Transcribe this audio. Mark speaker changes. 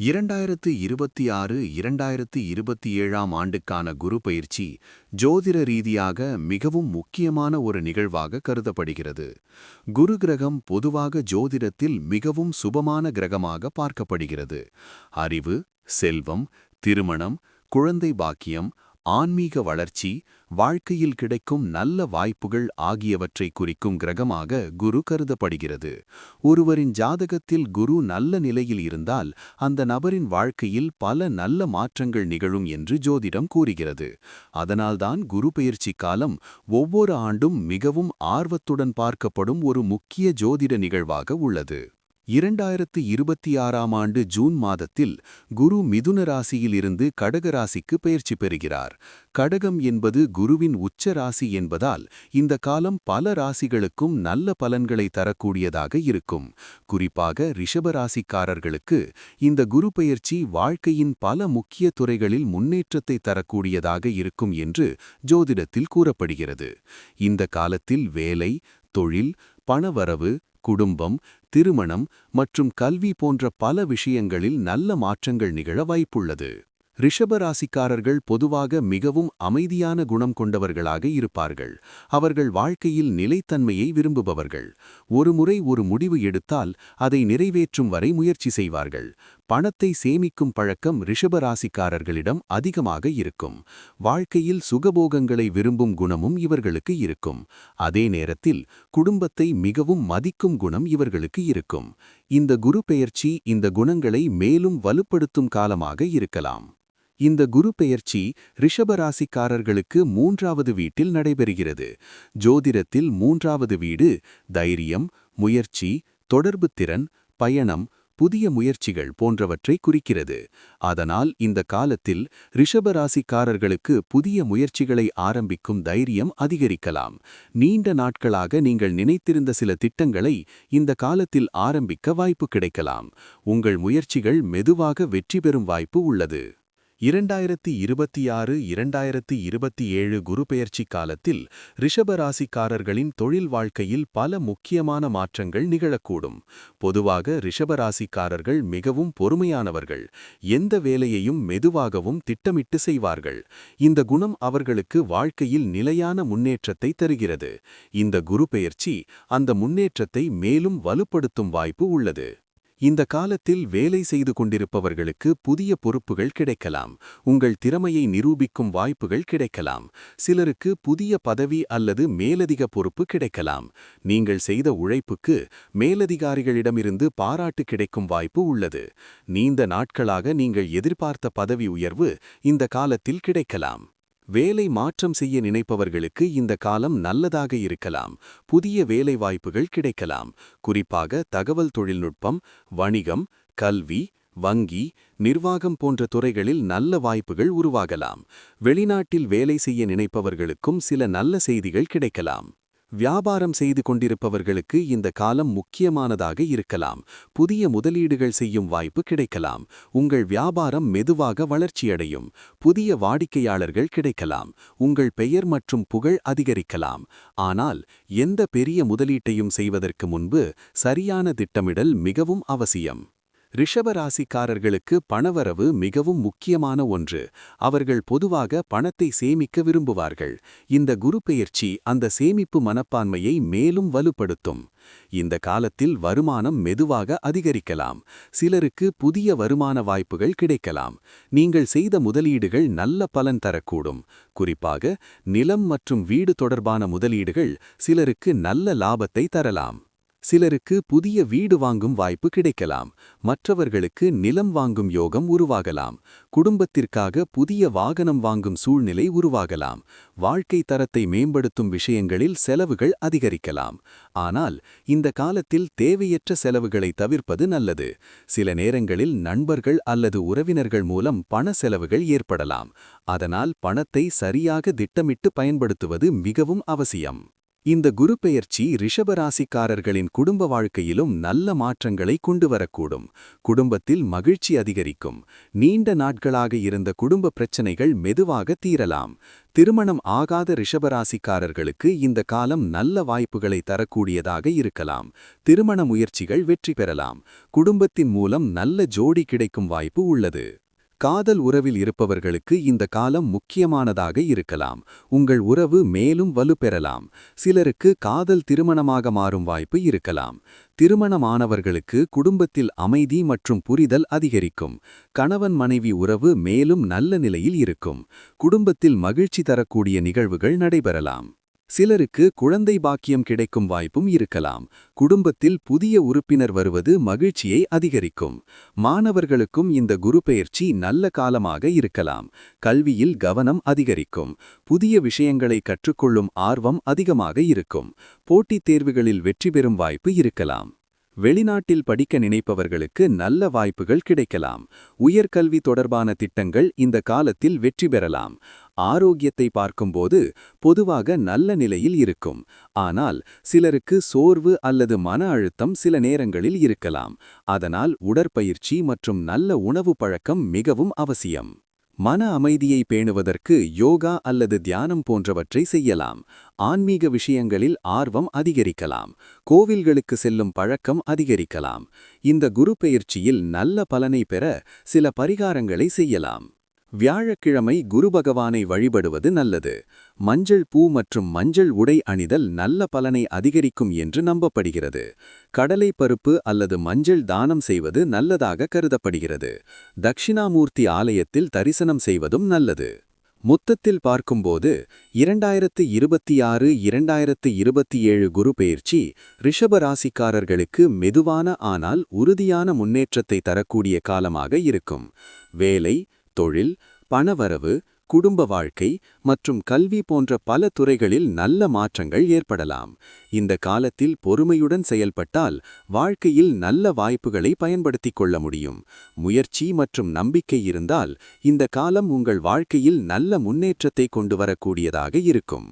Speaker 1: 2026-2027 ஆண்டுக்கான குரு பயிற்சி ஜோதிட ரீதியாக மிகவும் முக்கியமான ஒரு நிகழ்வாக கருதப்படுகிறது. குரு கிரகம் பொதுவாக ஜோதிடத்தில் மிகவும் சுபமான கிரகமாக பார்க்கப்படுகிறது. அறிவு, செல்வம், திருமணம், குழந்தை பாக்கியம், ஆன்மீக வளர்ச்சி, வாழ்க்கையில் கிடைக்கும் நல்ல வாய்ப்புகள் ஆகியவற்றை குறிக்கும் கிரகமாக குரு கருதப்படுகிறது. ஒருவரின் ஜாதகத்தில் குரு நல்ல நிலையில் இருந்தால் அந்த நபரின் வாழ்க்கையில் பல நல்ல மாற்றங்கள் நிகழும் என்று ஜோதிடம் கூறுகிறது. அதனால்தான் குரு பெயர்ச்சி காலம் ஒவ்வொரு ஆண்டும் மிகவும் ஆர்வத்துடன் பார்க்கப்படும் ஒரு முக்கிய ஜோதிட நிகழ்வாக உள்ளது. 2026ஆம் ஆண்டு ஜூன் மாதத்தில் குரு மிதுன ராசியில் இருந்து கடக ராசிக்கு பெயர்ச்சி பெறுகிறார். கடகம் என்பது குருவின் உச்ச ராசி என்பதால் இந்த காலம் பல ராசிகளுக்கும் நல்ல பலன்களை தரக்கூடியதாக இருக்கும். குறிப்பாக ரிஷப ராசிக்காரர்களுக்கு இந்த குரு பெயர்ச்சி வாழ்க்கையின் பல முக்கிய துறைகளில் முன்னேற்றத்தை தரக்கூடியதாக இருக்கும் என்று ஜோதிடத்தில் கூறப்படுகிறது. இந்த காலத்தில் வேலை, தொழில், பணவரவு, குடும்பம், திருமணம் மற்றும் கல்வி போன்ற பல விஷயங்களில் நல்ல மாற்றங்கள் நிகழ வாய்ப்புள்ளது. ரிஷப ராசிக்காரர்கள் பொதுவாக மிகவும் அமைதியான குணம் கொண்டவர்களாக இருப்பார்கள். அவர்கள் வாழ்க்கையில் நிலைத்தன்மையை விரும்புபவர்கள். ஒருமுறை ஒரு முடிவு எடுத்தால் அதை நிறைவேற்றும் வரை முயற்சி செய்வார்கள். பணத்தை சேமிக்கும் பழக்கம் ரிஷப ராசிக்காரர்களிடம் அதிகமாக இருக்கும். வாழ்க்கையில் சுகபோகங்களை விரும்பும் குணமும் இவர்களுக்கு இருக்கும். அதே நேரத்தில் குடும்பத்தை மிகவும் மதிக்கும் குணம் இவர்களுக்கு இருக்கும். இந்த குரு பெயர்ச்சி இந்த குணங்களை மேலும் வலுப்படுத்தும் காலமாக இருக்கலாம். இந்த குரு பெயர்ச்சி ரிஷபராசிக்காரர்களுக்கு 3வது வீட்டில் நடைபெறுகிறது. ஜோதிடத்தில் 3வது வீடு தைரியம், முயற்சி, தொடர்பு திறன், பயணம், புதிய முயற்சிகள் போன்றவற்றை குறிக்கிறது. அதனால் இந்த காலத்தில் ரிஷபராசிக்காரர்களுக்கு புதிய முயற்சிகளை ஆரம்பிக்கும் தைரியம் அதிகரிக்கலாம். நீண்ட நாட்களாக நீங்கள் நினைத்திருந்த சில திட்டங்களை இந்த காலத்தில் ஆரம்பிக்க வாய்ப்பு கிடைக்கலாம். உங்கள் முயற்சிகள் மெதுவாக வெற்றி பெறும் வாய்ப்பு உள்ளது. 2026-2027 குரு பெயர்ச்சி காலத்தில் ரிஷப ராசிக்காரர்களின் தொழில் வாழ்க்கையில் பல முக்கியமான மாற்றங்கள் நிகழக்கூடும். பொதுவாக ரிஷப ராசிக்காரர்கள் மிகவும் பொறுமையானவர்கள். எந்த வேலையையும் மெதுவாகவும் திட்டமிட்டு செய்வார்கள். இந்த குணம் அவர்களுக்கு வாழ்க்கையில் நிலையான முன்னேற்றத்தை தருகிறது. இந்த குரு பெயர்ச்சி அந்த முன்னேற்றத்தை மேலும் வலுப்படுத்தும் வாய்ப்பு உள்ளது. இந்த காலத்தில் வேலை செய்து கொண்டிருப்பவர்களுக்கு புதிய பொறுப்புகள் கிடைக்கலாம். உங்கள் திறமையை நிரூபிக்கும் வாய்ப்புகள் கிடைக்கலாம். சிலருக்கு புதிய பதவி அல்லது மேலதிக பொறுப்பு கிடைக்கலாம். நீங்கள் செய்த உழைப்புக்கு மேலதிகாரிகளிடமிருந்து பாராட்டு கிடைக்கும் வாய்ப்பு உள்ளது. நீண்ட நாட்களாக நீங்கள் எதிர்பார்த்த பதவி உயர்வு இந்த காலத்தில் கிடைக்கலாம். வேலை மாற்றம் செய்ய நினைப்பவர்களுக்கு இந்த காலம் நல்லதாக இருக்கலாம். புதிய வேலை வாய்ப்புகள் கிடைக்கலாம். குறிப்பாக தகவல் தொழில்நுட்பம், வணிகம், கல்வி, வங்கி, நிர்வாகம் போன்ற துறைகளில் நல்ல வாய்ப்புகள் உருவாகலாம். வெளிநாட்டில் வேலை செய்ய நினைப்பவர்களுக்கும் சில நல்ல செய்திகள் கிடைக்கலாம். வியாபாரம் செய்து கொண்டிருப்பவர்களுக்கு இந்த காலம் முக்கியமானதாக இருக்கலாம். புதிய முதலீடுகள் செய்யும் வாய்ப்பு கிடைக்கலாம். உங்கள் வியாபாரம் மெதுவாக வளர்ச்சியடையும். புதிய வாடிக்கையாளர்கள் கிடைக்கலாம். உங்கள் பெயர் மற்றும் புகழ் அதிகரிக்கலாம். ஆனால் எந்த பெரிய முதலீட்டையும் செய்வதற்கு முன்பு சரியான திட்டமிடல் மிகவும் அவசியம். ரிஷப ராசிக்காரர்களுக்கு பணவரவு மிகவும் முக்கியமான ஒன்று. அவர்கள் பொதுவாக பணத்தை சேமிக்க விரும்புவார்கள். இந்த குரு பெயர்ச்சி அந்த சேமிப்பு மனப்பான்மையை மேலும் வலுப்படுத்தும். இந்த காலத்தில் வருமானம் மெதுவாக அதிகரிக்கலாம். சிலருக்கு புதிய வருமான வாய்ப்புகள் கிடைக்கலாம். நீங்கள் செய்த முதலீடுகள் நல்ல பலன் தரக்கூடும். குறிப்பாக நிலம் மற்றும் வீடு தொடர்பான முதலீடுகள் சிலருக்கு நல்ல லாபத்தை தரலாம். சிலருக்கு புதிய வீடு வாங்கும் வாய்ப்பு கிடைக்கலாம். மற்றவர்களுக்கு நிலம் வாங்கும் யோகம் உருவாகலாம். குடும்பத்திற்காக புதிய வாகனம் வாங்கும் சூழ்நிலை உருவாகலாம். வாழ்க்கை தரத்தை மேம்படுத்தும் விஷயங்களில் செலவுகள் அதிகரிக்கலாம். ஆனால் இந்த காலத்தில் தேவையற்ற செலவுகளை தவிர்ப்பது நல்லது. சில நேரங்களில் நண்பர்கள் அல்லது உறவினர்கள் மூலம் பண செலவுகள் ஏற்படலாம். அதனால் பணத்தை சரியாக திட்டமிட்டு பயன்படுத்துவது மிகவும் அவசியம். இந்த குரு பெயர்ச்சி ரிஷபராசிக்காரர்களின் குடும்ப வாழ்க்கையிலும் நல்ல மாற்றங்களை கொண்டு வரக்கூடும். குடும்பத்தில் மகிழ்ச்சி அதிகரிக்கும். நீண்ட நாட்களாக இருந்த குடும்ப பிரச்சனைகள் மெதுவாக தீரலாம். திருமணம் ஆகாத ரிஷபராசிக்காரர்களுக்கு இந்த காலம் நல்ல வாய்ப்புகளை தரக்கூடியதாக இருக்கலாம். திருமண முயற்சிகள் வெற்றி பெறலாம். குடும்பத்தின் மூலம் நல்ல ஜோடி கிடைக்கும் வாய்ப்பு உள்ளது. காதல் உறவில் இருப்பவர்களுக்கு இந்த காலம் முக்கியமானதாக இருக்கலாம். உங்கள் உறவு மேலும் வலுப்பெறலாம். சிலருக்கு காதல் திருமணமாக மாறும் வாய்ப்பு இருக்கலாம். திருமணமானவர்களுக்கு குடும்பத்தில் அமைதி மற்றும் புரிதல் அதிகரிக்கும். கணவன் மனைவி உறவு மேலும் நல்ல நிலையில் இருக்கும். குடும்பத்தில் மகிழ்ச்சி தரக்கூடிய நிகழ்வுகள் நடைபெறலாம். சிலருக்கு குழந்தை பாக்கியம் கிடைக்கும் வாய்ப்பும் இருக்கலாம். குடும்பத்தில் புதிய உறுப்பினர் வருவது மகிழ்ச்சியை அதிகரிக்கும். மாணவர்களுக்கும் இந்த குரு பெயர்ச்சி நல்ல காலமாக இருக்கலாம். கல்வியில் கவனம் அதிகரிக்கும். புதிய விஷயங்களை கற்றுக்கொள்ளும் ஆர்வம் அதிகமாக இருக்கும். போட்டித் தேர்வுகளில் வெற்றி பெறும் வாய்ப்பு இருக்கலாம். வெளிநாட்டில் படிக்க நினைப்பவர்களுக்கு நல்ல வாய்ப்புகள் கிடைக்கலாம். உயர்கல்வி தொடர்பான திட்டங்கள் இந்த காலத்தில் வெற்றி பெறலாம். ஆரோக்கியத்தை பார்க்கும்போது பொதுவாக நல்ல நிலையில் இருக்கும். ஆனால் சிலருக்கு சோர்வு அல்லது மன அழுத்தம் சில நேரங்களில் இருக்கலாம். அதனால் உடற்பயிற்சி மற்றும் நல்ல உணவு பழக்கம் மிகவும் அவசியம். மன அமைதியை பேணுவதற்கு யோகா அல்லது தியானம் போன்றவற்றை செய்யலாம். ஆன்மீக விஷயங்களில் ஆர்வம் அதிகரிக்கலாம். கோவில்களுக்கு செல்லும் பழக்கம் அதிகரிக்கலாம். இந்த குரு பெயர்ச்சியில் நல்ல பலனை பெற சில பரிகாரங்களை செய்யலாம். வியாழக்கிழமை குரு பகவானை வழிபடுவது நல்லது. மஞ்சள் பூ மற்றும் மஞ்சள் உடை அணிதல் நல்ல பலனை அதிகரிக்கும் என்று நம்பப்படுகிறது. கடலை பருப்பு அல்லது மஞ்சள் தானம் செய்வது நல்லதாக கருதப்படுகிறது. தக்ஷிணாமூர்த்தி ஆலயத்தில் தரிசனம் செய்வதும் நல்லது. மொத்தத்தில் பார்க்கும்போது 2026-2027 குரு பெயர்ச்சி ரிஷபராசிக்காரர்களுக்கு மெதுவான ஆனால் உறுதியான முன்னேற்றத்தை தரக்கூடிய காலமாக இருக்கும். வேலை, தொழில், பணவரவு, குடும்ப வாழ்க்கை மற்றும் கல்வி போன்ற பல துறைகளில் நல்ல மாற்றங்கள் ஏற்படலாம். இந்த காலத்தில் பொறுமையுடன் செயல்பட்டால் வாழ்க்கையில் நல்ல வாய்ப்புகளை பயன்படுத்திக் கொள்ள முடியும். முயற்சி மற்றும் நம்பிக்கை இருந்தால் இந்த காலம் உங்கள் வாழ்க்கையில் நல்ல முன்னேற்றத்தை கொண்டு வரக்கூடியதாக இருக்கும்.